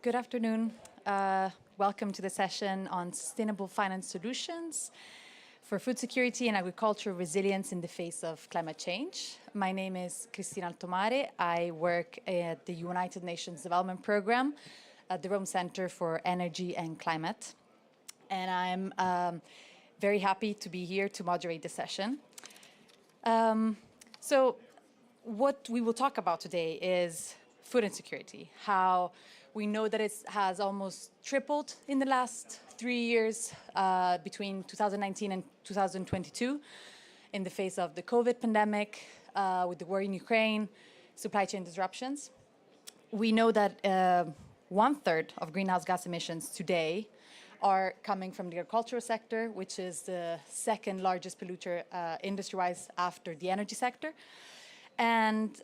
Good afternoon. Welcome to the session on sustainable finance solutions for food security and agricultural resilience in the face of climate change. My name is Cristina Altomare. I work at the United Nations Development Programme at the Rome Center for Energy and Climate. And I'm very happy to be here to moderate the session. So what we will talk about today is food insecurity, how we know that it has almost tripled in the last 3 years between 2019 and 2022 in the face of the COVID pandemic, with the war in Ukraine, supply chain disruptions. We know that 1/3 of greenhouse gas emissions today are coming from the agricultural sector, which is the second largest polluter industry-wise after the energy sector. And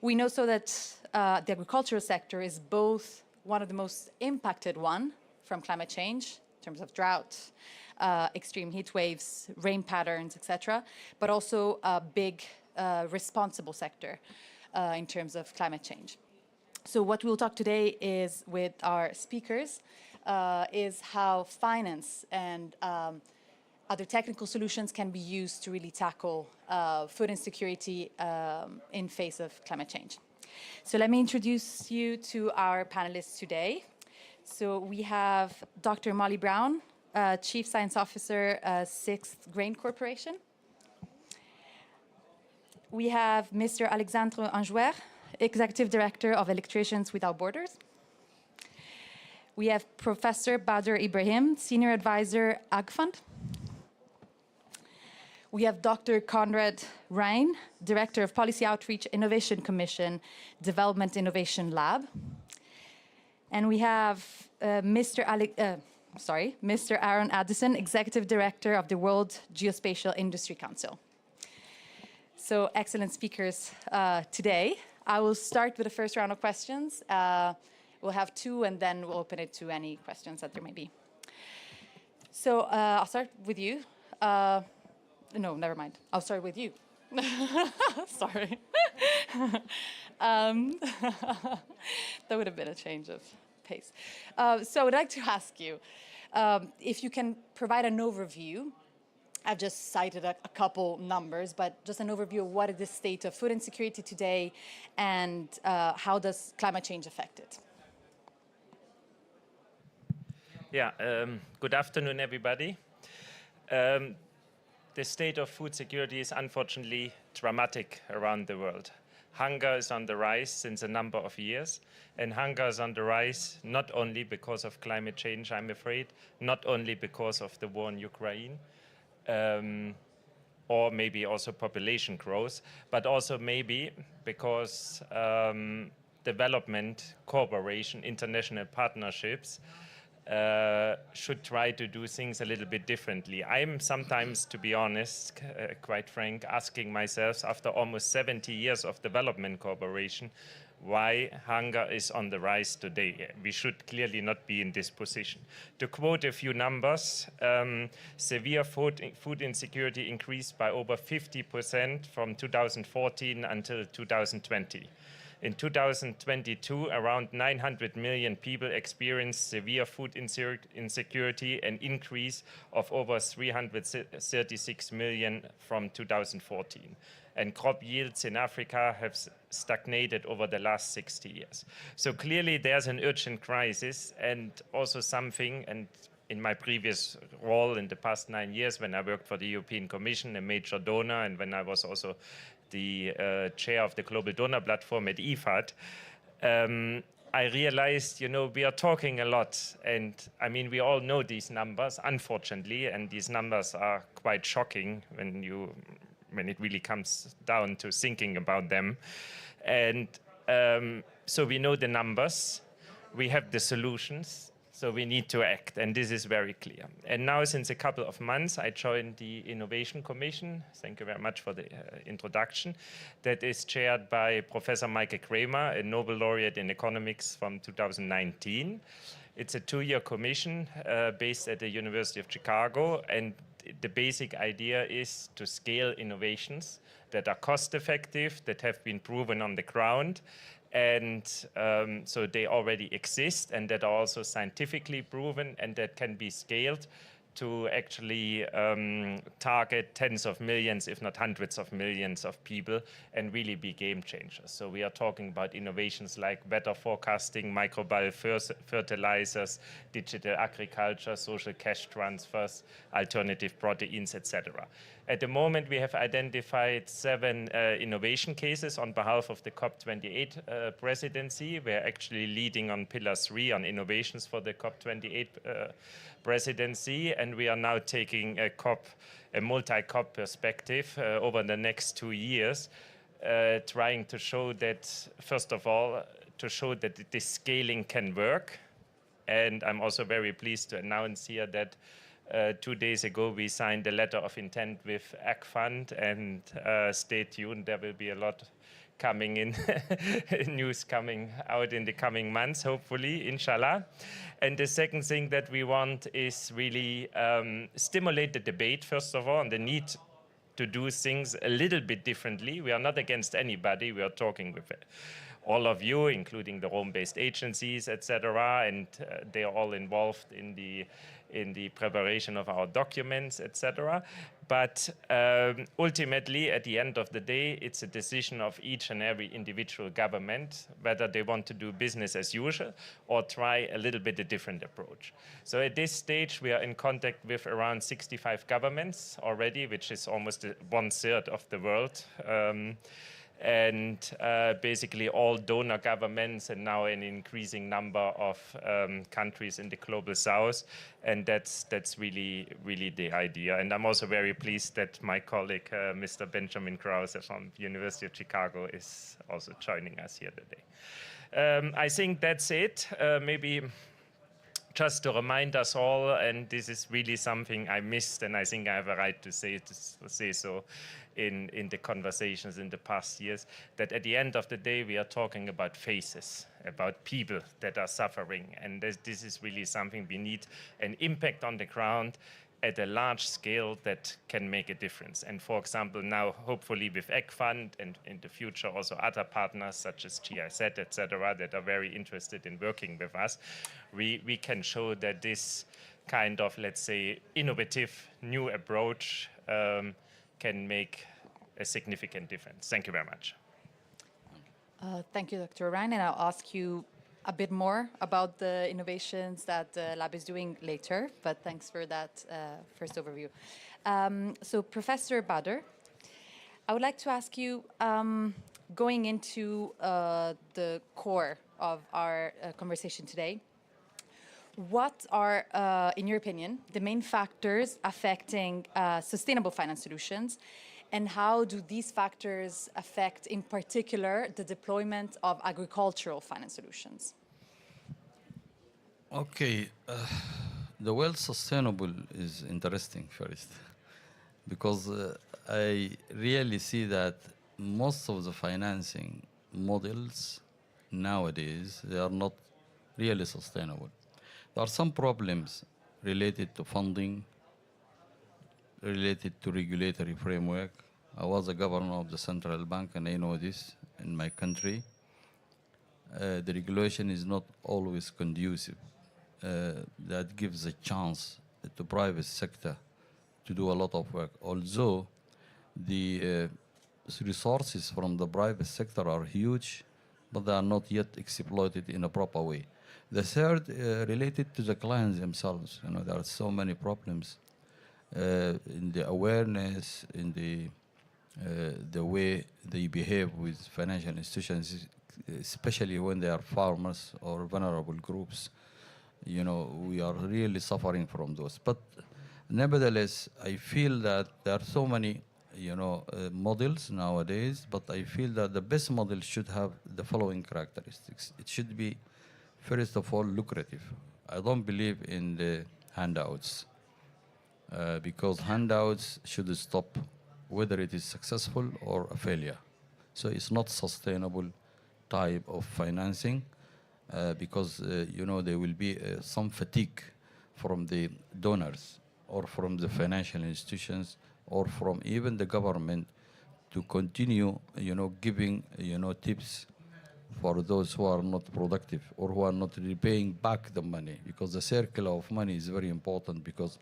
we know so that the agricultural sector is both one of the most impacted one from climate change in terms of drought, extreme heat waves, rain patterns, etc., but also a big responsible sector in terms of climate change. So what we'll talk today is with our speakers is how finance and other technical solutions can be used to really tackle food insecurity in face of climate change. So let me introduce you to our panelists today. So we have Dr. Molly Brown, Chief Science Officer, 6th Grain Corporation. We have Mr. Alexandre Angouer, Executive Director of Electricians Without Borders. We have Professor Badr Ibrahim, Senior Advisor, Ag Fund. We have Dr. Conrad Rijn, Director of Policy Outreach Innovation Commission, Development Innovation Lab. And we have Mr. Aaron Addison, Executive Director of the World Geospatial Industry Council. So excellent speakers today. I will start with the first round of questions. We'll have two, and then we'll open it to any questions that there may be. So I'll start with you. No, never mind. I'll start with you. Sorry. That would have been a change of pace. So I would like to ask you if you can provide an overview. I've just cited a couple numbers, but just an overview of what is the state of food insecurity today and how does climate change affect it? Yeah, good afternoon, everybody. The state of food security is unfortunately dramatic around the world. Hunger is on the rise since a number of years, and hunger is on the rise not only because of climate change, I'm afraid, not only because of the war in Ukraine, or maybe also population growth, but also maybe because development, cooperation, international partnerships should try to do things a little bit differently. I'm sometimes, to be honest, quite frank, asking myself, after almost 70 years of development cooperation, why hunger is on the rise today. We should clearly not be in this position. To quote a few numbers, severe food insecurity increased by over 50% from 2014 until 2020. In 2022, around 900 million people experienced severe food insecurity, an increase of over 336 million from 2014. And crop yields in Africa have stagnated over the last 60 years. So clearly there's an urgent crisis, and also something, and in my previous role in the past 9 years when I worked for the European Commission, a major donor, and when I was also the chair of the Global Donor Platform at IFAD, I realized, we are talking a lot. And I mean, we all know these numbers, unfortunately, and these numbers are quite shocking when it really comes down to thinking about them. And so we know the numbers, we have the solutions, so we need to act, and this is very clear. And now, since a couple of months, I joined the Innovation Commission. Thank you very much for the introduction. That is chaired by Professor Michael Kramer, a Nobel laureate in economics from 2019. It's a 2-year commission based at the University of Chicago, and the basic idea is to scale innovations that are cost effective, that have been proven on the ground, and so they already exist and that are also scientifically proven and that can be scaled to actually target tens of millions, if not hundreds of millions of people and really be game changers. So we are talking about innovations like weather forecasting, microbial fertilizers, digital agriculture, social cash transfers, alternative proteins, etc. At the moment, we have identified 7 innovation cases on behalf of the COP28 presidency. We're actually leading on pillar 3 on innovations for the COP28 presidency, and we are now taking a multi-COP perspective over the next 2 years, trying to show that, first of all, to show that this scaling can work. And I'm also very pleased to announce here that 2 days ago we signed a letter of intent with Ag Fund, and stay tuned, there will be a lot coming in, news coming out in the coming months, hopefully, inshallah. And the second thing that we want is really stimulate the debate, first of all, on the need to do things a little bit differently. We are not against anybody. We are talking with all of you, including the Rome-based agencies, etc., and they are all involved in the preparation of our documents, etc. But ultimately, at the end of the day, it's a decision of each and every individual government whether they want to do business as usual or try a little bit a different approach. So at this stage, we are in contact with around 65 governments already, which is almost 1/3 of the world. And basically all donor governments and now an increasing number of countries in the global south. And that's really the idea. And I'm also very pleased that my colleague, Mr. Benjamin Krause from the University of Chicago is also joining us here today. I think that's it. Maybe just to remind us all, and this is really something I missed, and I think I have a right to say so in the conversations in the past years, that at the end of the day, we are talking about faces, about people that are suffering. And this is really something we need, an impact on the ground at a large scale that can make a difference. And for example, now hopefully with Ag Fund and in the future also other partners such as GIZ, etc., that are very interested in working with us, we can show that this kind of, let's say, innovative new approach can make a significant difference. Thank you very much. Thank you, Dr. Ryan, and I'll ask you a bit more about the innovations that the lab is doing later, but thanks for that first overview. So Professor Badr, I would like to ask you, going into the core of our conversation today, what are, in your opinion, the main factors affecting sustainable finance solutions, and how do these factors affect, in particular, the deployment of agricultural finance solutions? Okay, the word sustainable is interesting first, because I really see that most of the financing models nowadays, they are not really sustainable. There are some problems related to funding, related to regulatory framework. I was a governor of the central bank, and I know this in my country. The regulation is not always conducive. That gives a chance to private sector to do a lot of work. Although the resources from the private sector are huge, but they are not yet exploited in a proper way. The third, related to the clients themselves. You know, there are so many problems in the awareness, in the way they behave with financial institutions, especially when they are farmers or vulnerable groups. You know, we are really suffering from those. But nevertheless, I feel that there are so many, models nowadays, but I feel that the best model should have the following characteristics. It should be, first of all, lucrative. I don't believe in the handouts, because handouts should stop whether it is successful or a failure. So it's not sustainable type of financing, because there will be some fatigue from the donors or from the financial institutions or from even the government to continue, giving, tips for those who are not productive or who are not repaying back the money, because the circle of money is very important. Because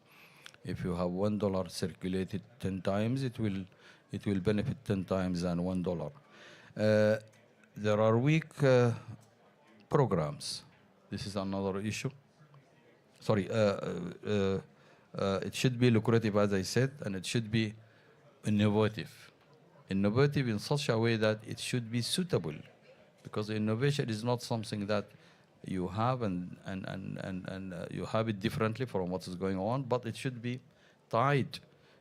if you have $1 circulated 10 times, it will benefit 10 times than $1. There are weak programs. This is another issue. Sorry, it should be lucrative, as I said, and it should be innovative. Innovative in such a way that it should be suitable, because innovation is not something that you have and you have it differently from what is going on, but it should be tied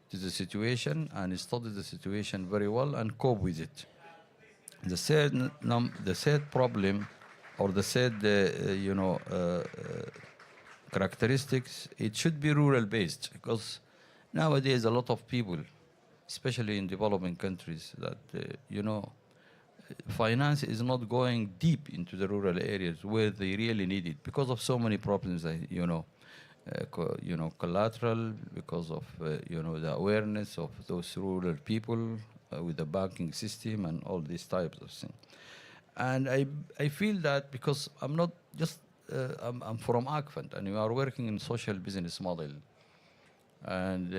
to the situation and study the situation very well and cope with it. The third problem, or the third, characteristics, it should be rural-based, because nowadays a lot of people, especially in developing countries, that finance is not going deep into the rural areas where they really need it because of so many problems. Collateral, because of the awareness of those rural people with the banking system and all these types of things. And I feel that because I'm not just I'm from Akfant, and we are working in social business model, and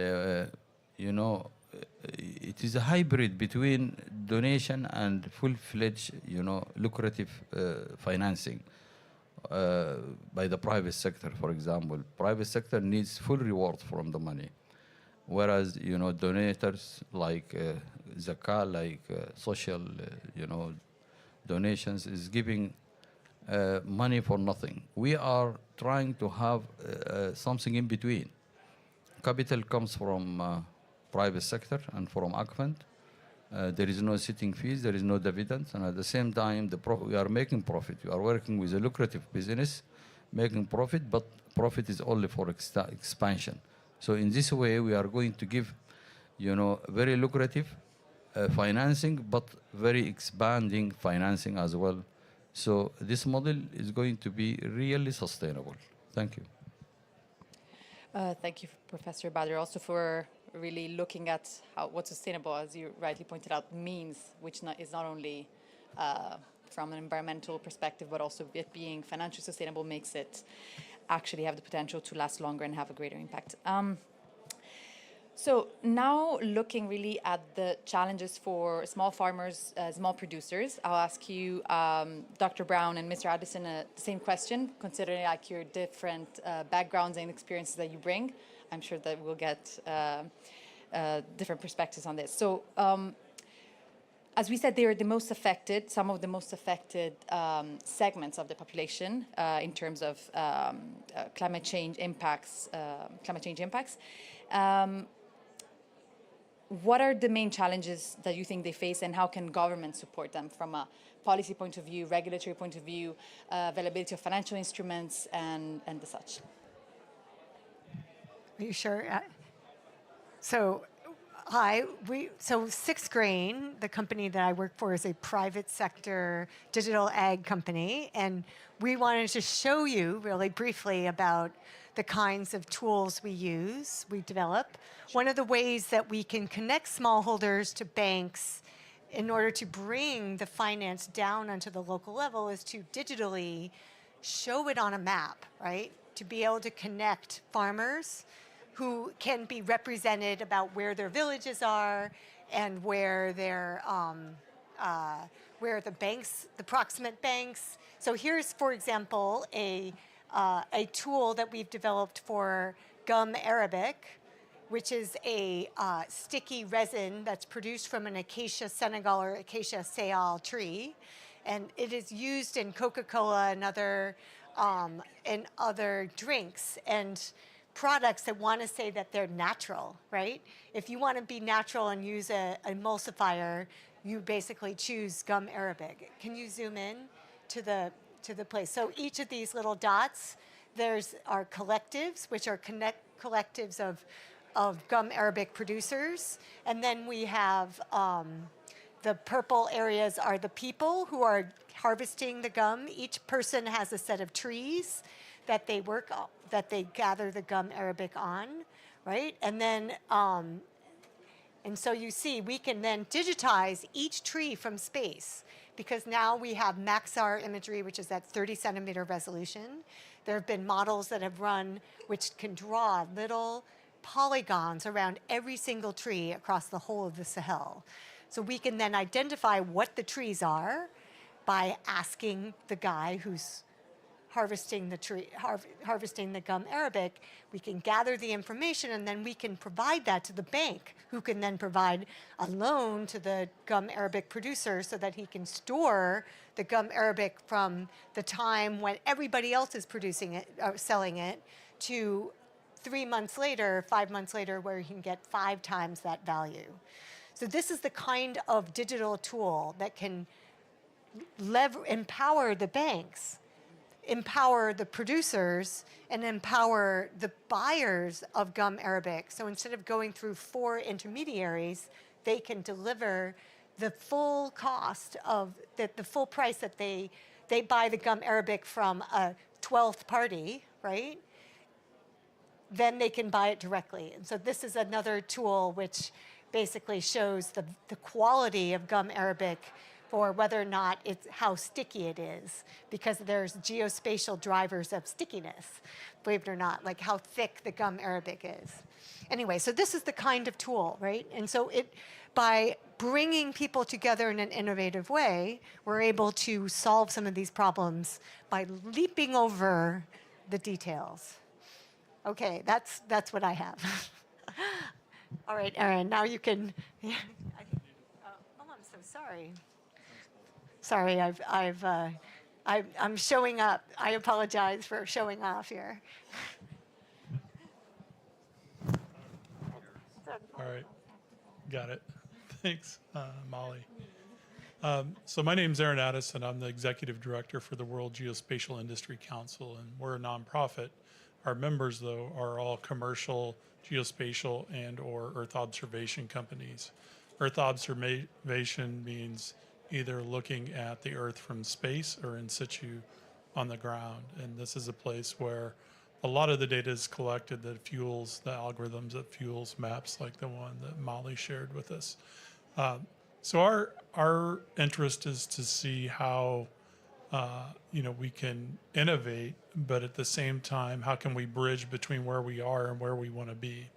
it is a hybrid between donation and full-fledged, lucrative financing by the private sector. For example, private sector needs full reward from the money, whereas donators like zakah, like social, donations is giving money for nothing. We are trying to have something in between. Capital comes from private sector and from Akfant. There is no sitting fees, there is no dividends, and at the same time, we are making profit. We are working with a lucrative business, making profit, but profit is only for expansion. So in this way, we are going to give, very lucrative financing, but very expanding financing as well. So this model is going to be really sustainable. Thank you. Thank you, Professor Badr, also for really looking at what sustainable, as you rightly pointed out, means, which is not only from an environmental perspective, but also it being financially sustainable makes it actually have the potential to last longer and have a greater impact. So now looking really at the challenges for small farmers, small producers, I'll ask you, Dr. Brown and Mr. Addison, the same question, considering like your different backgrounds and experiences that you bring. I'm sure that we'll get different perspectives on this. So as we said, they are the most affected, some of the most affected segments of the population in terms of climate change impacts. What are the main challenges that you think they face, and how can governments support them from a policy point of view, regulatory point of view, availability of financial instruments, and the such? Are you sure? So, hi. Sixth Grain, the company that I work for, is a private sector digital ag company, and we wanted to show you really briefly about the kinds of tools we develop. One of the ways that we can connect smallholders to banks in order to bring the finance down onto the local level is to digitally show it on a map, right? To be able to connect farmers who can be represented about where their villages are and where their where the banks, the proximate banks. So here's, for example, a tool that we've developed for gum arabic, which is a sticky resin that's produced from an Acacia Senegal or Acacia Sayal tree, and it is used in Coca-Cola and other drinks and products that want to say that they're natural, right? If you want to be natural and use an emulsifier, you basically choose gum arabic. Can you zoom in to the place? So each of these little dots, there's our collectives, which are collectives of gum arabic producers, and then we have the purple areas are the people who are harvesting the gum. Each person has a set of trees that they work on, that they gather the gum arabic on, right? And then, and so you see, we can then digitize each tree from space because now we have Maxar imagery, which is at 30 centimeter resolution. There have been models that have run which can draw little polygons around every single tree across the whole of the Sahel. So we can then identify what the trees are by asking the guy who's harvesting the gum arabic. We can gather the information and then we can provide that to the bank, who can then provide a loan to the gum arabic producer so that he can store the gum arabic from the time when everybody else is producing it, selling it, to 3 months later, 5 months later, where he can get 5 times that value. So this is the kind of digital tool that can empower the banks, empower the producers, and empower the buyers of gum arabic. So instead of going through 4 intermediaries, they can deliver the full cost of the full price that they buy the gum arabic from a 12th party, right? Then they can buy it directly. And so this is another tool which basically shows the quality of gum arabic for whether or not it's how sticky it is, because there's geospatial drivers of stickiness, believe it or not, like how thick the gum arabic is. Anyway, so this is the kind of tool, right? And so by bringing people together in an innovative way, we're able to solve some of these problems by leaping over the details. Okay, that's what I have. All right, Erin, now you can. Yeah. Oh, I'm so sorry. Sorry, I'm showing up. I apologize for showing off here. All right, got it. Thanks, Molly. So my name's Aaron Addis, and I'm the executive director for the World Geospatial Industry Council, and we're a nonprofit. Our members, though, are all commercial geospatial and or Earth observation companies. Earth observation means either looking at the Earth from space or in situ on the ground. And this is a place where a lot of the data is collected that fuels the algorithms, that fuels maps like the one that Molly shared with us. So our interest is to see how we can innovate, but at the same time, how can we bridge between where we are and where we want to be?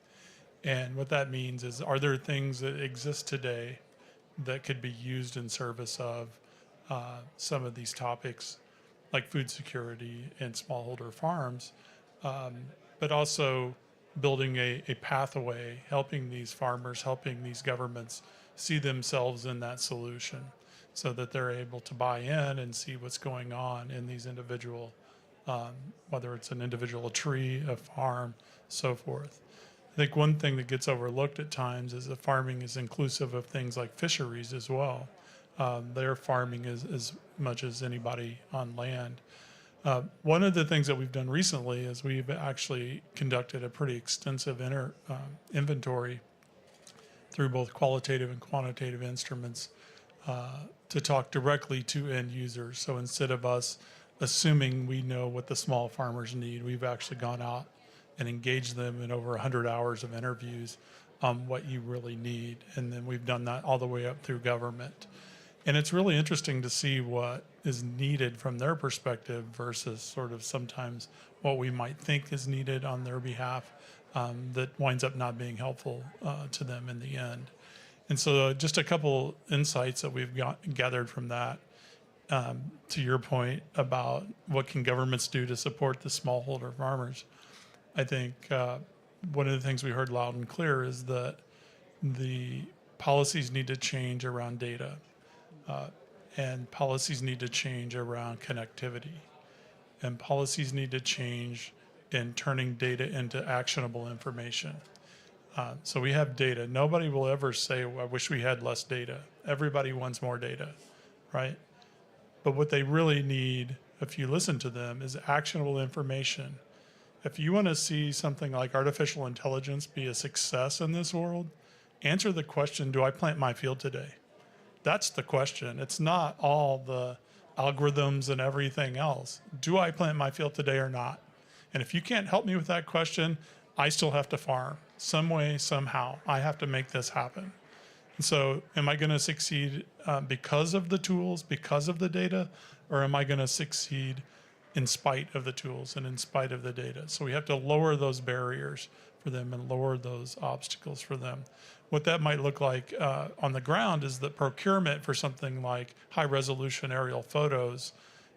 And what that means is, are there things that exist today that could be used in service of some of these topics, like food security and smallholder farms, but also building a pathway, helping these farmers, helping these governments see themselves in that solution, so that they're able to buy in and see what's going on in these individual, whether it's an individual tree, a farm, so forth. I think one thing that gets overlooked at times is that farming is inclusive of things like fisheries as well. They're farming as much as anybody on land. One of the things that we've done recently is we've actually conducted a pretty extensive inventory through both qualitative and quantitative instruments to talk directly to end users. So instead of us assuming we know what the small farmers need, we've actually gone out and engaged them in over 100 hours of interviews on what you really need. And then we've done that all the way up through government. And it's really interesting to see what is needed from their perspective versus sort of sometimes what we might think is needed on their behalf that winds up not being helpful to them in the end. And so just a couple insights that we've gathered from that, to your point about what can governments do to support the smallholder farmers. I think one of the things we heard loud and clear is that the policies need to change around data, and policies need to change around connectivity, and policies need to change in turning data into actionable information. So we have data. Nobody will ever say, I wish we had less data. Everybody wants more data, right? But what they really need, if you listen to them, is actionable information. If you want to see something like artificial intelligence be a success in this world, answer the question, do I plant my field today? That's the question. It's not all the algorithms and everything else. Do I plant my field today or not? And if you can't help me with that question, I still have to farm. Some way, somehow, I have to make this happen. And so am I going to succeed because of the tools, because of the data, or am I going to succeed in spite of the tools and in spite of the data? So we have to lower those barriers for them and lower those obstacles for them. What that might look like on the ground is that procurement for something like high resolution aerial photos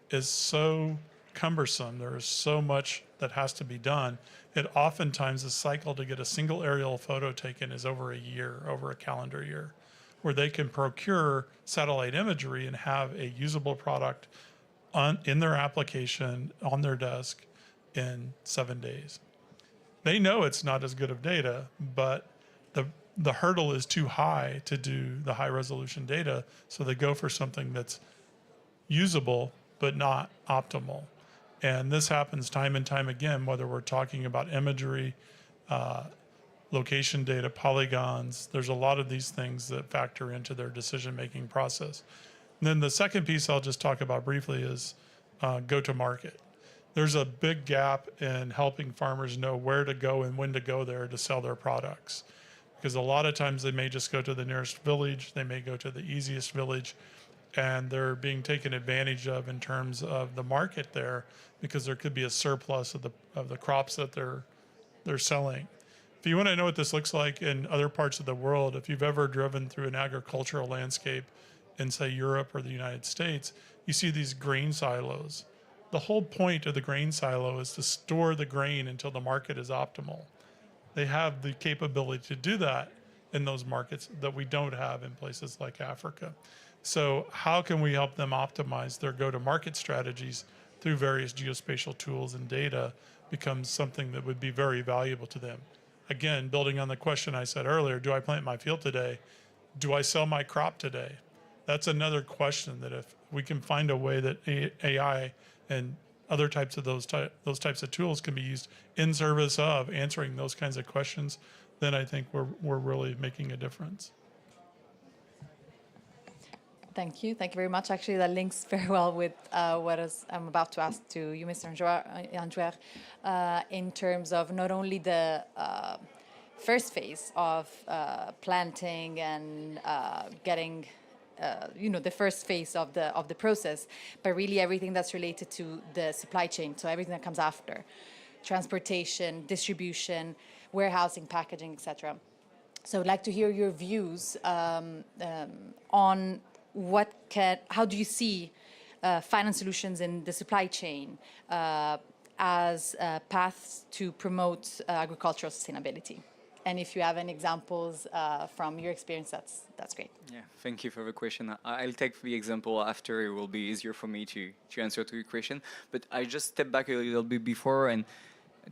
is so cumbersome. There is so much that has to be done. It oftentimes, the cycle to get a single aerial photo taken is over a year, over a calendar year, where they can procure satellite imagery and have a usable product in their application on their desk in 7 days. They know it's not as good of data, but the hurdle is too high to do the high resolution data, so they go for something that's usable but not optimal. And this happens time and time again, whether we're talking about imagery, location data, polygons. There's a lot of these things that factor into their decision-making process. And then the second piece I'll just talk about briefly is go-to-market. There's a big gap in helping farmers know where to go and when to go there to sell their products. Because a lot of times they may just go to the nearest village, they may go to the easiest village, and they're being taken advantage of in terms of the market there, because there could be a surplus of the crops that they're selling. If you want to know what this looks like in other parts of the world, if you've ever driven through an agricultural landscape in, say, Europe or the United States, you see these grain silos. The whole point of the grain silo is to store the grain until the market is optimal. They have the capability to do that in those markets that we don't have in places like Africa. So how can we help them optimize their go-to-market strategies through various geospatial tools and data becomes something that would be very valuable to them. Again, building on the question I said earlier, do I plant my field today? Do I sell my crop today? That's another question that if we can find a way that AI and other types of those types of tools can be used in service of answering those kinds of questions, then I think we're really making a difference. Thank you. Thank you very much. Actually, that links very well with what I'm about to ask to you, Mr. Anjouer, in terms of not only the first phase of planting and getting, the first phase of the process, but really everything that's related to the supply chain. So everything that comes after, transportation, distribution, warehousing, packaging, etc. So I'd like to hear your views on how do you see finance solutions in the supply chain as paths to promote agricultural sustainability? And if you have any examples from your experience, that's great. Yeah, thank you for the question. I'll take the example after. It will be easier for me to answer to your question. But I just step back a little bit before and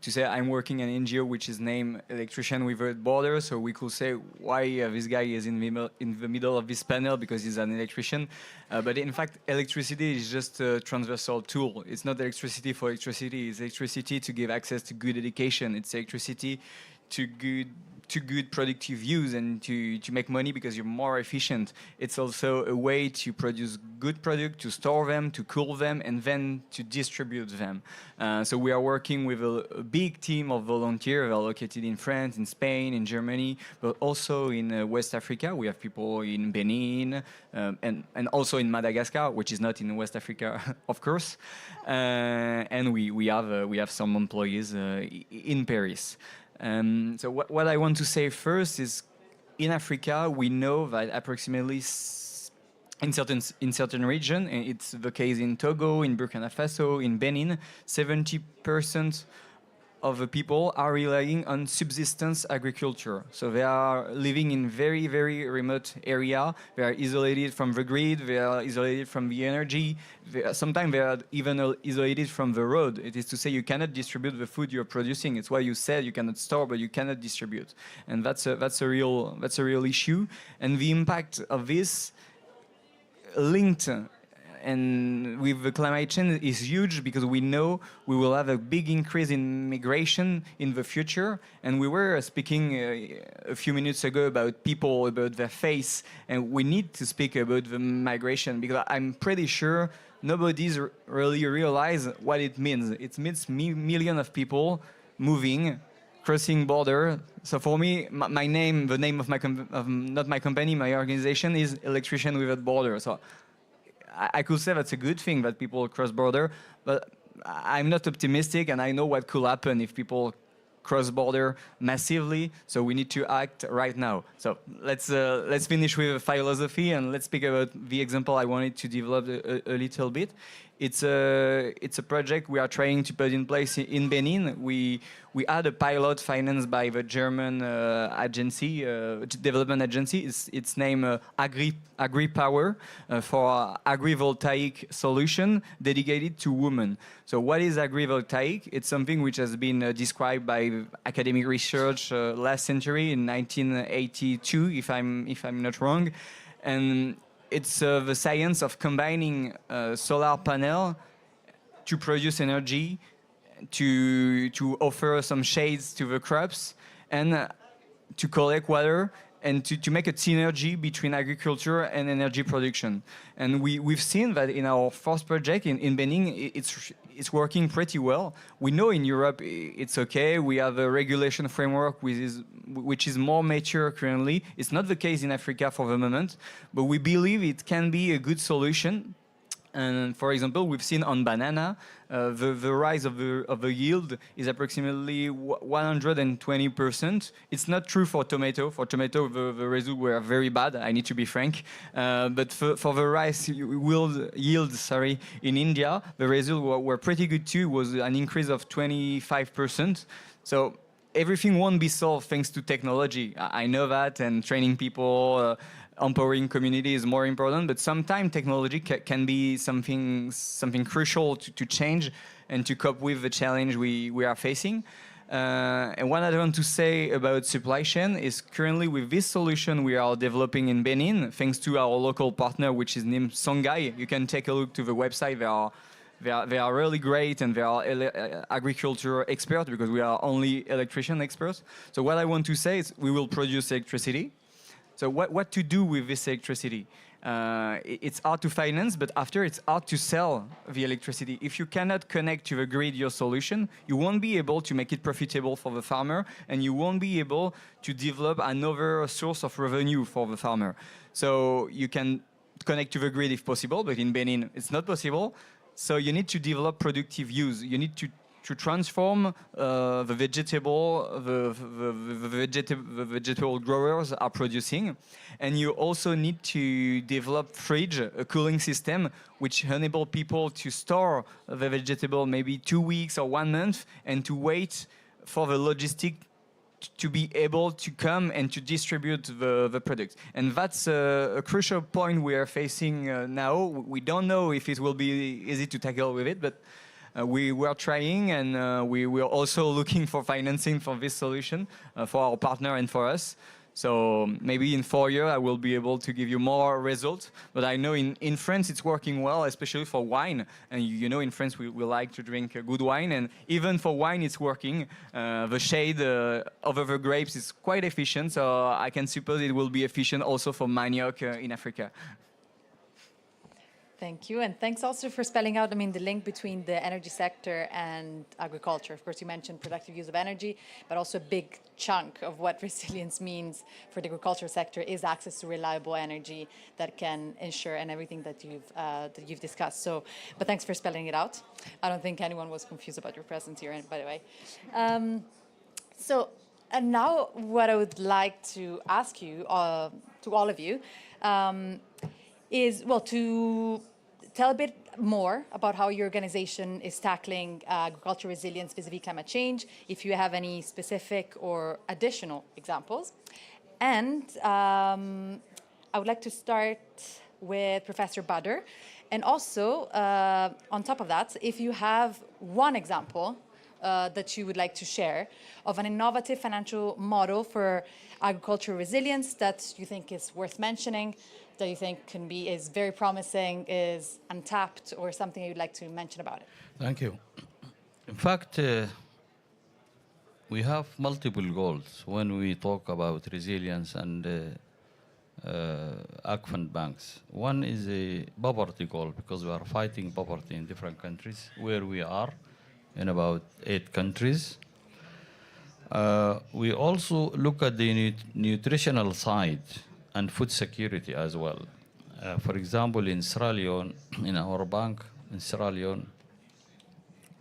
to say I'm working in an NGO which is named Electrician Without Borders. So we could say why this guy is in the middle of this panel because he's an electrician. But in fact, electricity is just a transversal tool. It's not electricity for electricity. It's electricity to give access to good education. It's electricity to good productive use and to make money because you're more efficient. It's also a way to produce good product, to store them, to cool them, and then to distribute them. So we are working with a big team of volunteers. They're located in France, in Spain, in Germany, but also in West Africa. We have people in Benin and also in Madagascar, which is not in West Africa, of course. And we have some employees in Paris. So what I want to say first is, in Africa, we know that approximately in certain region, and it's the case in Togo, in Burkina Faso, in Benin, 70% of the people are relying on subsistence agriculture. So they are living in very, very remote area. They are isolated from the grid. They are isolated from the energy. Sometimes they are even isolated from the road. It is to say you cannot distribute the food you're producing. It's why you said you cannot store, but you cannot distribute. And that's a real issue. And the impact of this linked and with the climate change is huge because we know we will have a big increase in migration in the future. And we were speaking a few minutes ago about people, about their face, and we need to speak about the migration because I'm pretty sure nobody's really realize what it means. It means millions of people moving crossing border. So for me, my name, the name of my not my company, my organization is Electrician Without Border. So I could say that's a good thing that people cross border, but I'm not optimistic, and I know what could happen if people cross border massively. So we need to act right now. So let's finish with philosophy, and let's speak about the example I wanted to develop a little bit. It's a project we are trying to put in place in Benin. We had a pilot financed by the German development agency. It's named AgriPower for agrivoltaic solution dedicated to women. So what is agrivoltaic? It's something which has been described by academic research last century in 1982, if I'm not wrong, and it's the science of combining solar panel to produce energy, to offer some shades to the crops, and to collect water, and to make a synergy between agriculture and energy production. And we've seen that in our first project in Benin, it's working pretty well. We know in Europe it's okay. We have a regulation framework which is more mature currently. It's not the case in Africa for the moment, but we believe it can be a good solution. And for example, we've seen on banana, the rise of the yield is approximately 120%. It's not true for tomato. For tomato, the results were very bad, I need to be frank. But for the rice yield, in India, the results were pretty good too. It was an increase of 25%. So everything won't be solved thanks to technology. I know that, and training people, empowering community is more important, but sometimes technology can be something crucial to change and to cope with the challenge we are facing. And what I want to say about supply chain is currently with this solution we are developing in Benin, thanks to our local partner, which is named Songhai. You can take a look to the website. They are really great, and they are agriculture experts, because we are only electrician experts. So what I want to say is we will produce electricity. So what to do with this electricity? It's hard to finance, but after it's hard to sell the electricity. If you cannot connect to the grid your solution, you won't be able to make it profitable for the farmer, and you won't be able to develop another source of revenue for the farmer. So you can connect to the grid if possible, but in Benin it's not possible. So you need to develop productive use. You need to transform the vegetable growers are producing. And you also need to develop a cooling system, which enable people to store the vegetable maybe 2 weeks or 1 month, and to wait for the logistic to be able to come and to distribute the product. And that's a crucial point we are facing now. We don't know if it will be easy to tackle with it, but we were trying, and we were also looking for financing for this solution for our partner and for us. So maybe in 4 years I will be able to give you more results. But I know in France it's working well, especially for wine. And you know, in France we like to drink good wine, and even for wine it's working. The shade over the grapes is quite efficient, so I can suppose it will be efficient also for manioc in Africa. Thank you, and thanks also for spelling out, the link between the energy sector and agriculture. Of course, you mentioned productive use of energy, but also a big chunk of what resilience means for the agriculture sector is access to reliable energy that can ensure, and everything that you've discussed. So, but thanks for spelling it out. I don't think anyone was confused about your presence here, by the way. And now what I would like to ask you, to all of you, is, well, to tell a bit more about how your organization is tackling agricultural resilience vis-a-vis climate change, if you have any specific or additional examples. And I would like to start with Professor Badr. And also, on top of that, if you have one example that you would like to share of an innovative financial model for agricultural resilience that you think is worth mentioning, that you think is very promising, is untapped, or something you'd like to mention about it. Thank you. In fact, we have multiple goals when we talk about resilience and AgFund banks. One is a poverty goal, because we are fighting poverty in different countries, where we are in about 8 countries. We also look at the nutritional side and food security as well. For example, in Sierra Leone, in our bank in Sierra Leone,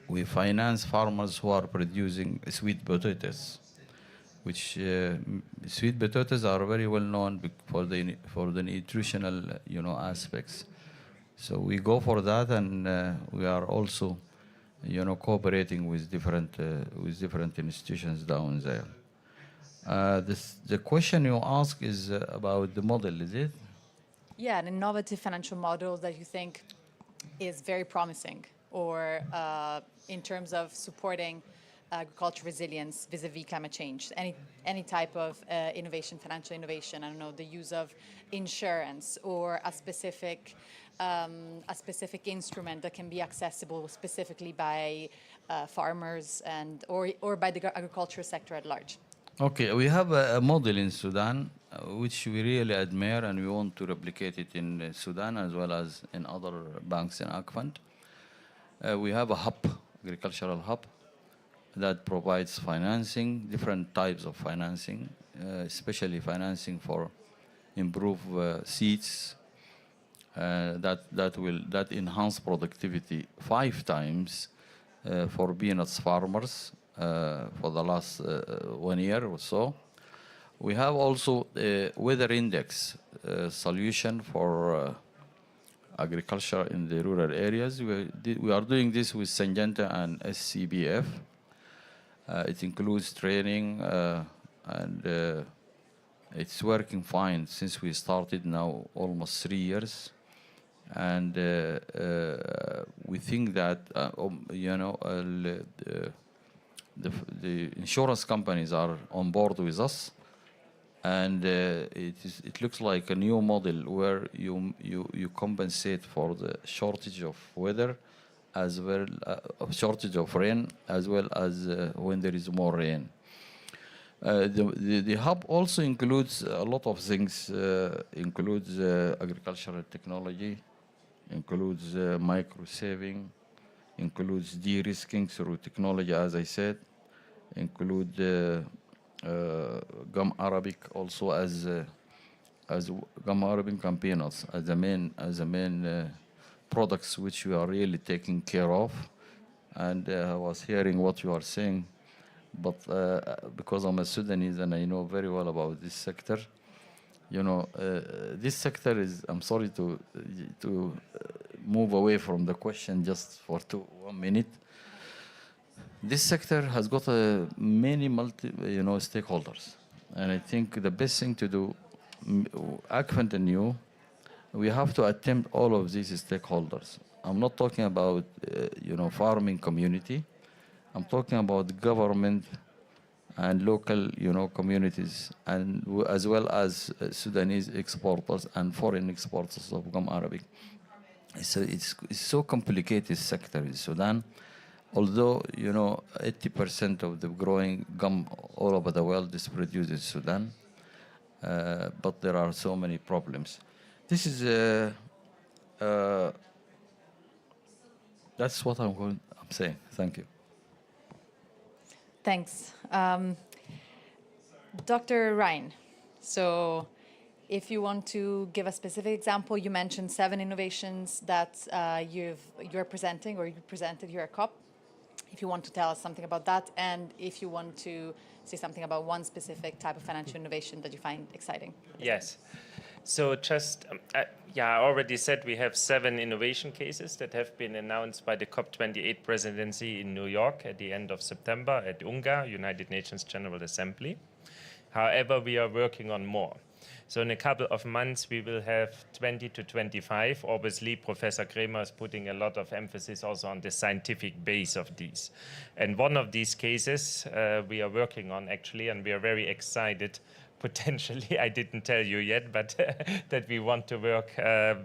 we finance farmers who are producing sweet potatoes, which sweet potatoes are very well known for the nutritional aspects. So we go for that, and we are also cooperating with different institutions down there. The question you ask is about the model, is it? Yeah, an innovative financial model that you think is very promising, or in terms of supporting agriculture resilience vis-a-vis climate change. Any type of innovation, financial innovation. I don't know, the use of insurance or a specific instrument that can be accessible specifically by farmers or by the agriculture sector at large. Okay, we have a model in Sudan which we really admire, and we want to replicate it in Sudan as well as in other banks in ACFund. We have a hub, agricultural hub, that provides financing, different types of financing, especially financing for improved seeds that enhance productivity 5 times for peanuts farmers for the last 1 year or so. We have also a weather index solution for agriculture in the rural areas. We are doing this with Syngenta and SCBF. It includes training, and it's working fine since we started now almost 3 years. And we think that the insurance companies are on board with us, and it looks like a new model where you compensate for the shortage of weather, as well shortage of rain, as well as when there is more rain. The hub also includes a lot of things. Includes agricultural technology, includes micro saving, includes de-risking through technology, as I said, include gum arabic also as gum arabic and peanuts as the main products which we are really taking care of. And I was hearing what you are saying, but because I'm a Sudanese and I know very well about this sector, this sector is, I'm sorry to move away from the question just for 1 minute. This sector has got many stakeholders, and I think the best thing to do, ACFund and you, we have to attempt all of these stakeholders. I'm not talking about farming community. I'm talking about government and local communities, and as well as Sudanese exporters and foreign exporters of gum arabic. So it's so complicated sector in Sudan. Although 80% of the growing gum all over the world is produced in Sudan, but there are so many problems. This is that's what I'm saying. Thank you. Thanks. Dr. Ryan, so if you want to give a specific example, you mentioned 7 innovations that you're presenting, or you presented here at COP. If you want to tell us something about that, and if you want to say something about one specific type of financial innovation that you find exciting. Yes. So just, I already said we have 7 innovation cases that have been announced by the COP28 presidency in New York at the end of September at UNGA, United Nations General Assembly. However, we are working on more. So in a couple of months, we will have 20 to 25. Obviously, Professor Kremer is putting a lot of emphasis also on the scientific base of these. And one of these cases we are working on, actually, and we are very excited, potentially, I didn't tell you yet, but that we want to work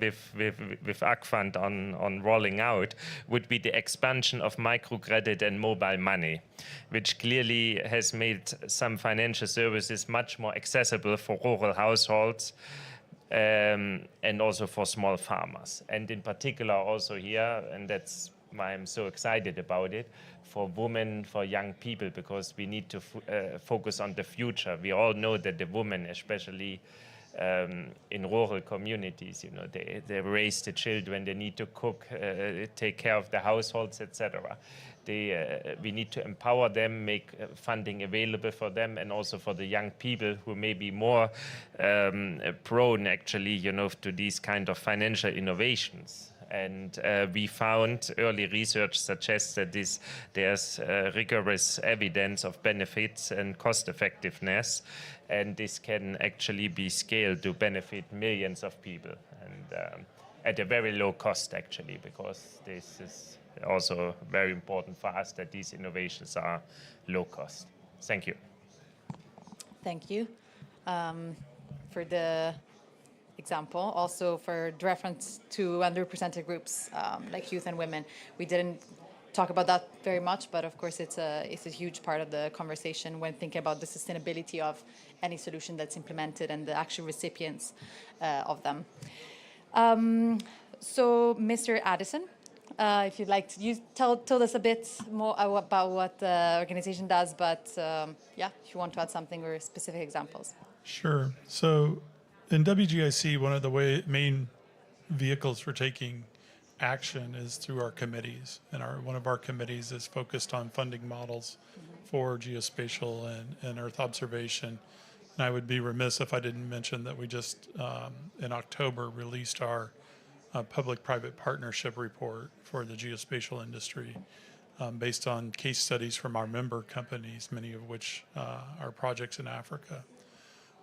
with ACFund on rolling out, would be the expansion of microcredit and mobile money, which clearly has made some financial services much more accessible for rural households and also for small farmers. And in particular also here, and that's why I'm so excited about it, for women, for young people, because we need to focus on the future. We all know that the women, especially in rural communities, you know, they raise the children, they need to cook, take care of the households, etc. We need to empower them, make funding available for them, and also for the young people who may be more prone, actually, you know, to these kind of financial innovations. And we found early research suggests that there's rigorous evidence of benefits and cost effectiveness, and this can actually be scaled to benefit millions of people, and at a very low cost, actually, because this is also very important for us that these innovations are low cost. Thank you. Thank you for the example. Also for the reference to underrepresented groups like youth and women. We didn't talk about that very much, but of course it's a huge part of the conversation when thinking about the sustainability of any solution that's implemented and the actual recipients of them. So Mr. Addison, if you'd like to, you told us a bit more about what the organization does, but yeah, if you want to add something or specific examples. Sure. So in WGIC, one of the main vehicles for taking action is through our committees. And one of our committees is focused on funding models for geospatial and Earth observation. And I would be remiss if I didn't mention that we just, in October, released our public-private partnership report for the geospatial industry based on case studies from our member companies, many of which are projects in Africa.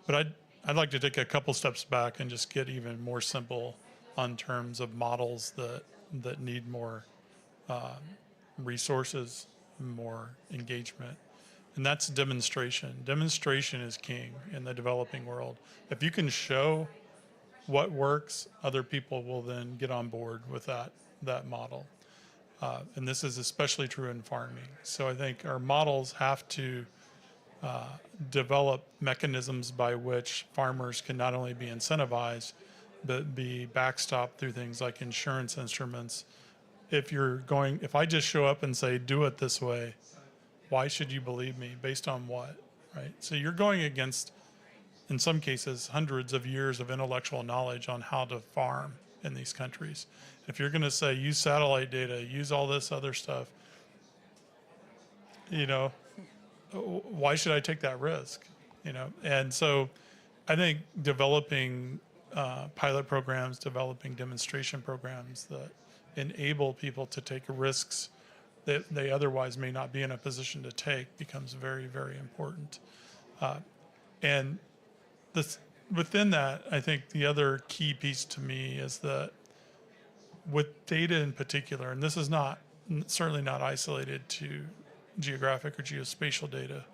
But I'd like to take a couple steps back and just get even more simple on terms of models that need more resources, more engagement. And that's demonstration. Demonstration is king in the developing world. If you can show what works, other people will then get on board with that model. And this is especially true in farming. So I think our models have to develop mechanisms by which farmers can not only be incentivized, but be backstopped through things like insurance instruments. If I just show up and say, do it this way, why should you believe me? Based on what, right? So you're going against, in some cases, hundreds of years of intellectual knowledge on how to farm in these countries. If you're going to say, use satellite data, use all this other stuff, you know, why should I take that risk? You know, and so I think developing pilot programs, developing demonstration programs that enable people to take risks that they otherwise may not be in a position to take becomes very, very important. And within that, I think the other key piece to me is that with data in particular, and this is certainly not isolated to geographic or geospatial data,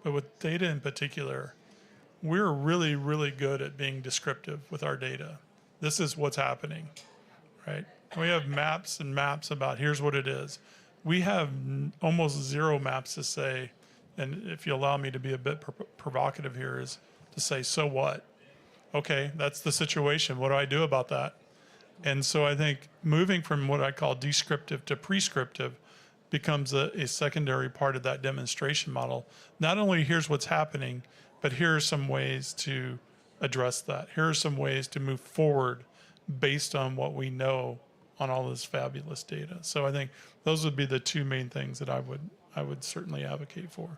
but with data in particular, we're really, really good at being descriptive with our data. This is what's happening, right? We have maps and maps about here's what it is. We have almost zero maps to say, and if you allow me to be a bit provocative here, is to say, so what? Okay, that's the situation. What do I do about that? And so I think moving from what I call descriptive to prescriptive becomes a secondary part of that demonstration model. Not only here's what's happening, but here are some ways to address that. Here are some ways to move forward based on what we know on all this fabulous data. So I think those would be the two main things that I would certainly advocate for.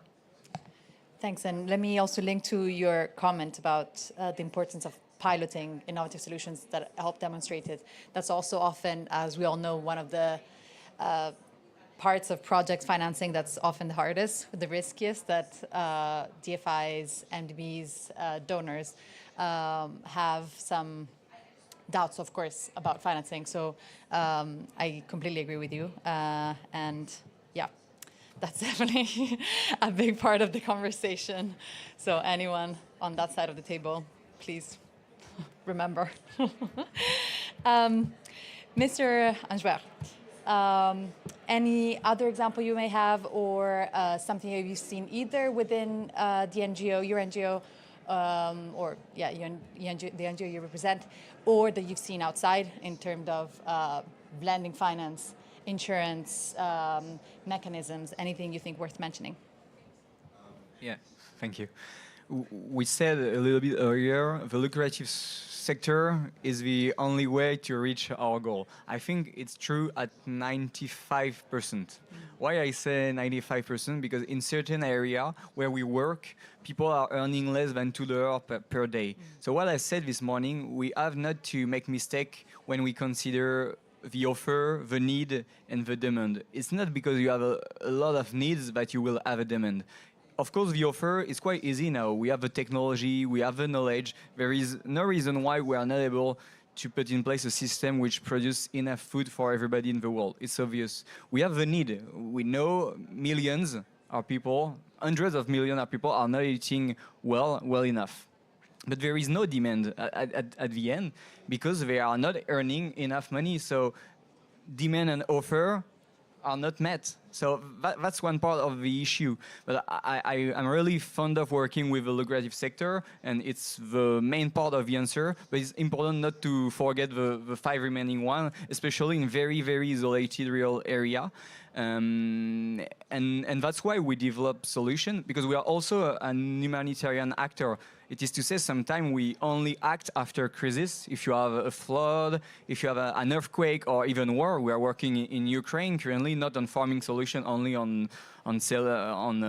Thanks, and let me also link to your comment about the importance of piloting innovative solutions that help demonstrate it. That's also often, as we all know, one of the parts of project financing that's often the hardest, the riskiest, that DFIs, MDBs, donors have some doubts, of course, about financing. So I completely agree with you. And yeah, that's definitely a big part of the conversation. So anyone on that side of the table, please remember. Mr. Angevert, any other example you may have, or something you've seen either within the NGO, your NGO, or yeah, the NGO you represent, or that you've seen outside in terms of blending finance insurance mechanisms? Anything you think worth mentioning? Yeah, thank you. We said a little bit earlier, the lucrative sector is the only way to reach our goal. I think it's true at 95%. Why I say 95%? Because in certain area where we work, people are earning less than $2 per day. So what I said this morning, we have not to make mistake when we consider the offer, the need, and the demand. It's not because you have a lot of needs that you will have a demand. Of course, the offer is quite easy now. We have the technology, we have the knowledge. There is no reason why we are not able to put in place a system which produces enough food for everybody in the world. It's obvious. We have the need. We know millions of people, hundreds of millions of people are not eating well enough. But there is no demand at the end because they are not earning enough money. So demand and offer are not met. So that's one part of the issue. But I'm really fond of working with the lucrative sector, and it's the main part of the answer. But it's important not to forget the 5 remaining one, especially in very, very isolated rural area. And that's why we develop solutions, because we are also an humanitarian actor. It is to say, sometimes we only act after crisis. If you have a flood, if you have an earthquake, or even war, we are working in Ukraine currently, not on farming solution, only on installing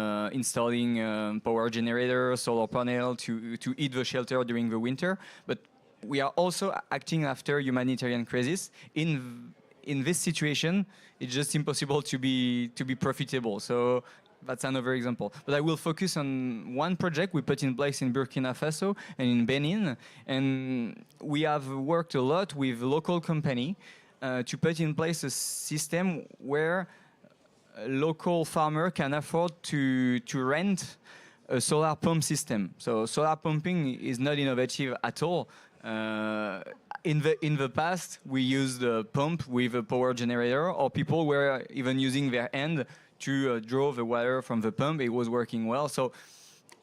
power generator, solar panel to heat the shelter during the winter. But we are also acting after humanitarian crisis. In this situation, it's just impossible to be profitable. So that's another example. But I will focus on one project we put in place in Burkina Faso and in Benin. And we have worked a lot with a local company to put in place a system where a local farmer can afford to rent a solar pump system. So solar pumping is not innovative at all. In the past, we used a pump with a power generator, or people were even using their hand to draw the water from the pump. It was working well. So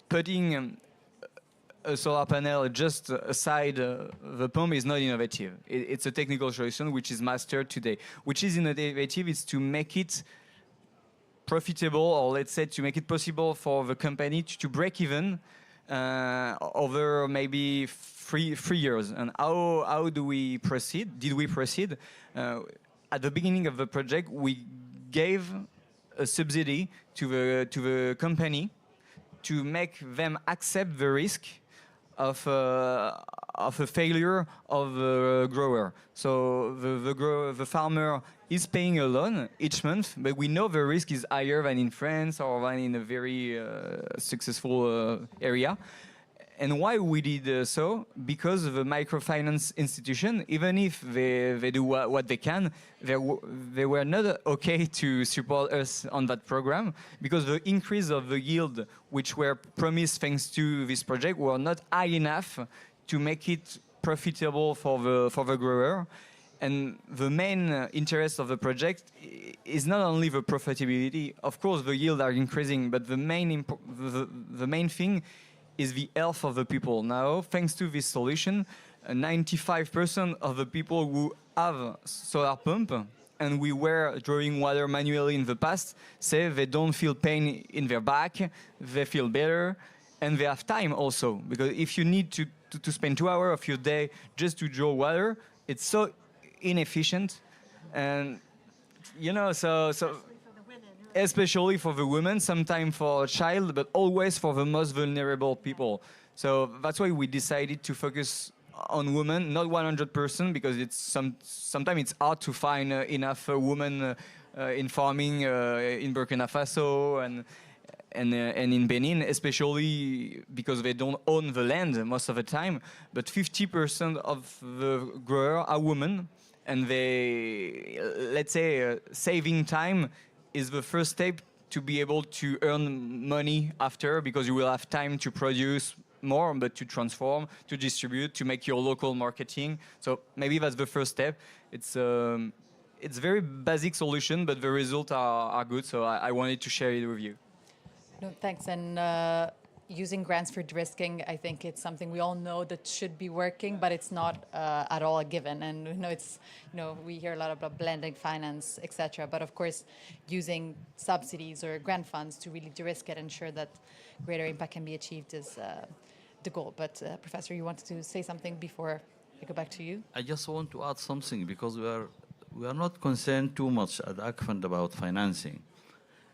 putting a solar panel just aside the pump is not innovative. It's a technical solution which is mastered today. Which is innovative is to make it profitable, or let's say to make it possible for the company to break even over maybe three years. And how do we proceed? Did we proceed? At the beginning of the project, we gave a subsidy to the company to make them accept the risk of a failure of the grower. So the farmer is paying a loan each month, but we know the risk is higher than in France or than in a very successful area. And why we did so? Because the microfinance institution, even if they do what they can, they were not okay to support us on that program, because the increase of the yield which were promised thanks to this project were not high enough to make it profitable for the grower. And the main interest of the project is not only the profitability. Of course, the yield are increasing, but the main thing is the health of the people. Now, thanks to this solution, 95% of the people who have solar pump and we were drawing water manually in the past say they don't feel pain in their back, they feel better, and they have time also. Because if you need to spend 2 hours of your day just to draw water, it's so inefficient. And, you know, so especially for the women, sometimes for a child, but always for the most vulnerable people. So that's why we decided to focus on women, not 100%, because it's sometimes it's hard to find enough women in farming in Burkina Faso and in Benin, especially because they don't own the land most of the time. But 50% of the growers are women, and they, let's say, saving time is the first step to be able to earn money after, because you will have time to produce more, but to transform, to distribute, to make your local marketing. So maybe that's the first step. It's very basic solution, but the results are good. So I wanted to share it with you. No, thanks. And using grants for de-risking, I think it's something we all know that should be working, but it's not at all a given. And we hear a lot about blending finance, etc. But of course, using subsidies or grant funds to really de-risk it, ensure that greater impact can be achieved is the goal. But Professor, you wanted to say something before I go back to you? I just want to add something because we are not concerned too much at ACFund about financing,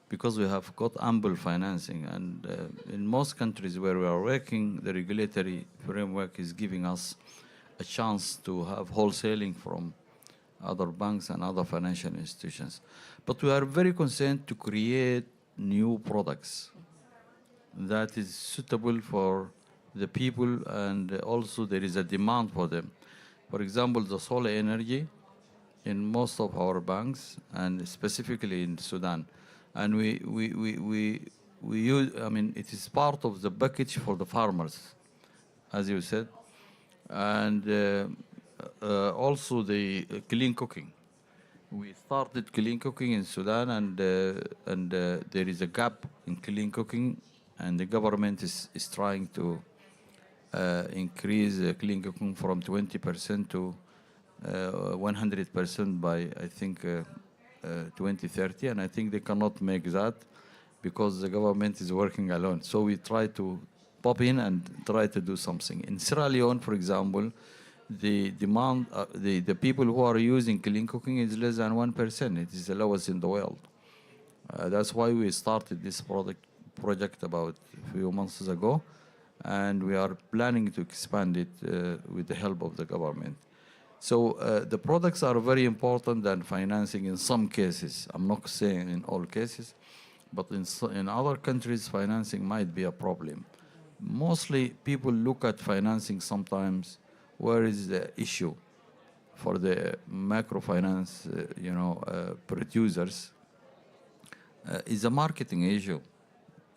because we have got ample financing, and in most countries where we are working, the regulatory framework is giving us a chance to have wholesaling from other banks and other financial institutions. But we are very concerned to create new products that is suitable for the people, and also there is a demand for them. For example, the solar energy in most of our banks, and specifically in Sudan. And we use, I mean, it is part of the package for the farmers, as you said. And also the clean cooking. We started clean cooking in Sudan, and there is a gap in clean cooking, and the government is trying to increase clean cooking from 20% to 100% by, I think, 2030, and I think they cannot make that because the government is working alone. So we try to pop in and try to do something. In Sierra Leone, for example, the demand, the people who are using clean cooking is less than 1%. It is the lowest in the world. That's why we started this project about a few months ago, and we are planning to expand it with the help of the government. So the products are very important than financing in some cases. I'm not saying in all cases, but in other countries, financing might be a problem. Mostly people look at financing sometimes, where is the issue for the microfinance producers is a marketing issue,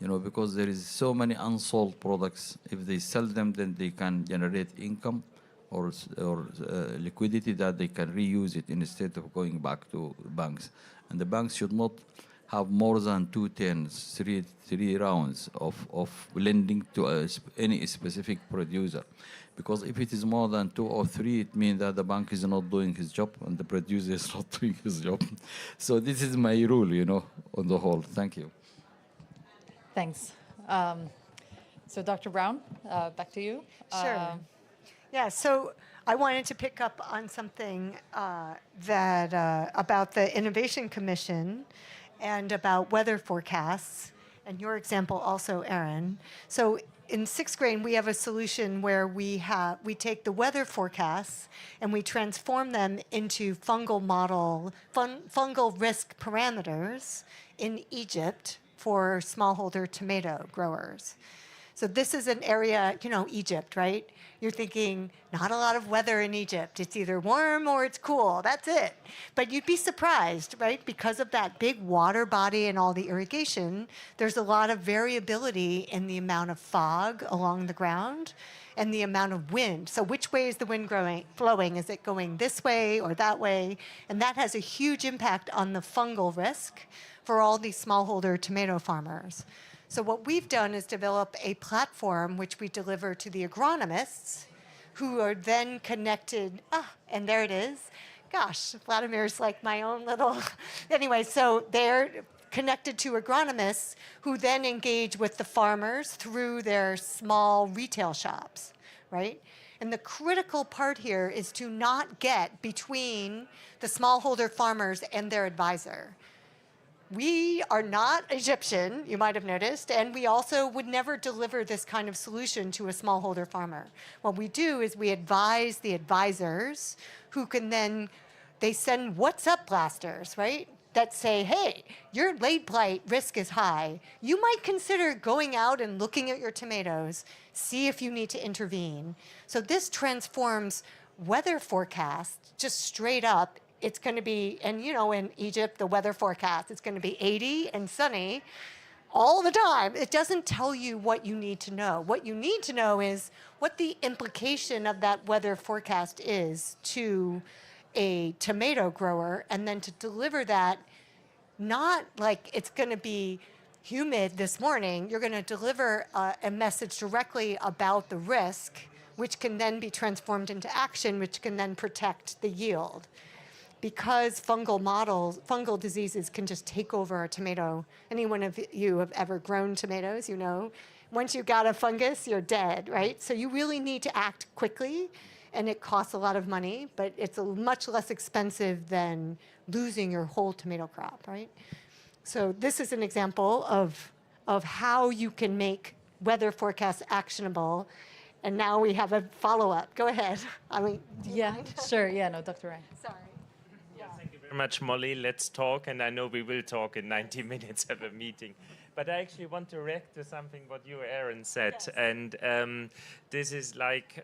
because there is so many unsold products. If they sell them, then they can generate income or liquidity that they can reuse it instead of going back to banks. And the banks should not have more than 2 turns, three rounds of lending to any specific producer. Because if it is more than 2 or 3, it means that the bank is not doing his job and the producer is not doing his job. So this is my rule, on the whole. Thank you. Thanks. So Dr. Brown, back to you. Sure. Yeah, so I wanted to pick up on something that about the Innovation Commission and about weather forecasts, and your example also, Erin. So in 6th grade, we have a solution where we take the weather forecasts and we transform them into fungal risk parameters in Egypt for smallholder tomato growers. So this is an area, Egypt, right? You're thinking, not a lot of weather in Egypt. It's either warm or it's cool. That's it. But you'd be surprised, right? Because of that big water body and all the irrigation, there's a lot of variability in the amount of fog along the ground and the amount of wind. So which way is the wind flowing? Is it going this way or that way? And that has a huge impact on the fungal risk for all these smallholder tomato farmers. So what we've done is develop a platform which we deliver to the agronomists, who are then connected. And there it is. Gosh, Vladimir's like my own little. Anyway, so they're connected to agronomists who then engage with the farmers through their small retail shops, right? And the critical part here is to not get between the smallholder farmers and their advisor. We are not Egyptian, you might have noticed, and we also would never deliver this kind of solution to a smallholder farmer. What we do is we advise the advisors who can then, they send what's up blasters, right? That say, hey, your late blight risk is high. You might consider going out and looking at your tomatoes, see if you need to intervene. So this transforms weather forecasts just straight up. It's going to be, and in Egypt, the weather forecast, it's going to be 80 and sunny all the time. It doesn't tell you what you need to know. What you need to know is what the implication of that weather forecast is to a tomato grower, and then to deliver that, not like it's going to be humid this morning, you're going to deliver a message directly about the risk, which can then be transformed into action, which can then protect the yield. Because fungal diseases can just take over a tomato. Any one of you have ever grown tomatoes, you know. Once you got a fungus, you're dead, right? So you really need to act quickly, and it costs a lot of money, but it's much less expensive than losing your whole tomato crop, right? So this is an example of how you can make weather forecasts actionable. And now we have a follow-up. Go ahead. I mean, do you Yeah, mind? sure. Yeah, no, Dr. Ryan. Sorry. Thank you very much, Molly. Let's talk, and I know we will talk in 90 minutes of a meeting. But I actually want to react to something what you, Aaron, said. Yes. And this is like,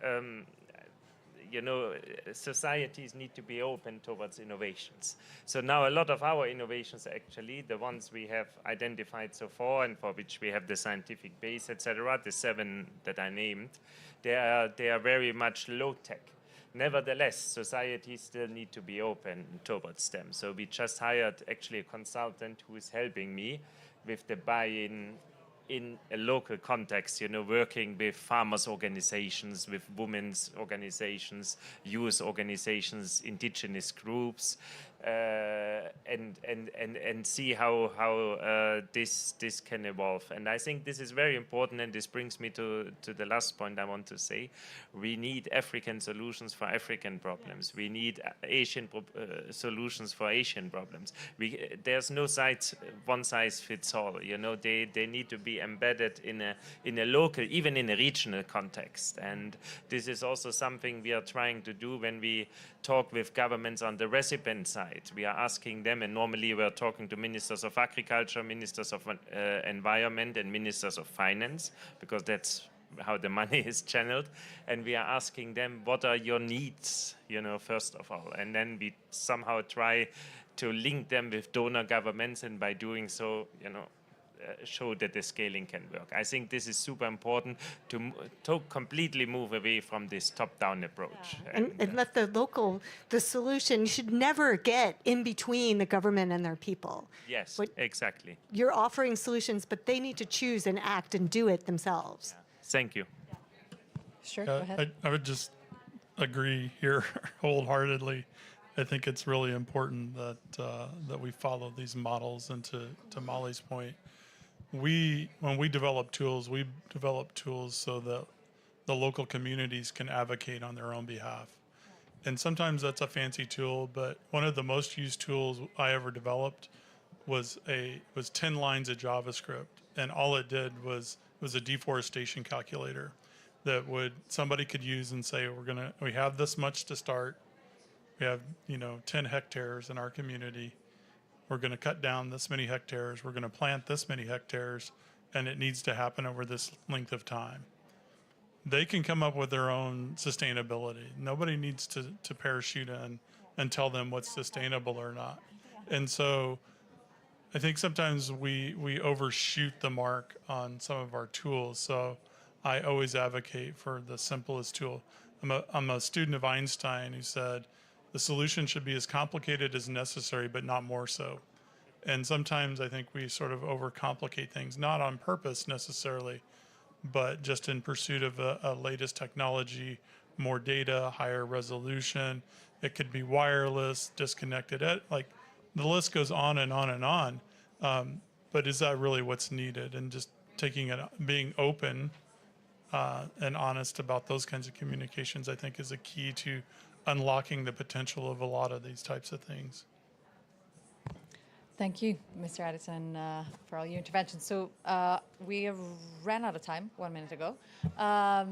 you know, societies need to be open towards innovations. So now a lot of our innovations, actually, the ones we have identified so far and for which we have the scientific base, etc., the 7 that I named, they are very much low-tech. Nevertheless, societies still need to be open towards them. So we just hired actually a consultant who is helping me with the buy-in in a local context, you know, working with farmers' organizations, with women's organizations, youth organizations, indigenous groups, and see how this can evolve. And I think this is very important, and this brings me to the last point I want to say. We need African solutions for African problems. We need Asian solutions for Asian problems. There's no one size fits all. You know, they need to be embedded in a local, even in a regional context. And this is also something we are trying to do when we talk with governments on the recipient side. We are asking them, and normally we're talking to ministers of agriculture, ministers of environment, and ministers of finance, because that's how the money is channeled. And we are asking them, what are your needs, you know, first of all. And then we somehow try to link them with donor governments, and by doing so, you know, show that the scaling can work. I think this is super important to completely move away from this top-down approach. Yeah. And let the solution should never get in between the government and their people. Yes, But exactly. you're offering solutions, but they need to choose and act and do it themselves. Yeah. Thank you. Sure, go ahead. I would just agree here wholeheartedly. I think it's really important that we follow these models. And to Molly's point, when we develop tools so that the local communities can advocate on their own behalf. And sometimes that's a fancy tool, but one of the most used tools I ever developed was 10 lines of JavaScript, and all it did was a deforestation calculator that somebody could use and say, we have this much to start. We have 10 hectares in our community. We're going to cut down this many hectares. We're going to plant this many hectares, and it needs to happen over this length of time. They can come up with their own sustainability. Nobody needs to parachute in and tell them what's sustainable or not. And so I think sometimes we overshoot the mark on some of our tools. So I always advocate for the simplest tool. I'm a student of Einstein who said, the solution should be as complicated as necessary, but not more so. And sometimes I think we sort of overcomplicate things, not on purpose necessarily, but just in pursuit of a latest technology, more data, higher resolution. It could be wireless, disconnected, like the list goes on and on and on. But is that really what's needed? And just being open and honest about those kinds of communications, I think, is a key to unlocking the potential of a lot of these types of things. Thank you, Mr. Addison, for all your interventions. So we have ran out of time 1 minute ago. But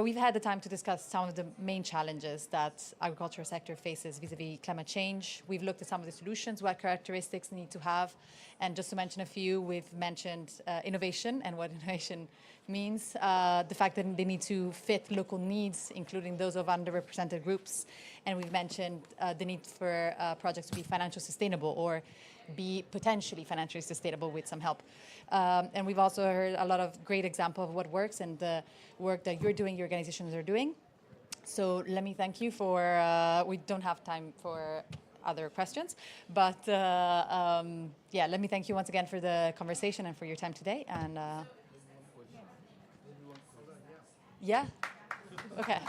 we've had the time to discuss some of the main challenges that agricultural sector faces vis-a-vis climate change. We've looked at some of the solutions, what characteristics they need to have. And just to mention a few, we've mentioned innovation and what innovation means, the fact that they need to fit local needs, including those of underrepresented groups. And we've mentioned the need for projects to be financially sustainable or be potentially financially sustainable with some help. And we've also heard a lot of great examples of what works and the work that you're doing, your organizations are doing. So let me thank you for, we don't have time for other questions. But yeah, let me thank you once again for the conversation and for your time today. And yeah, okay.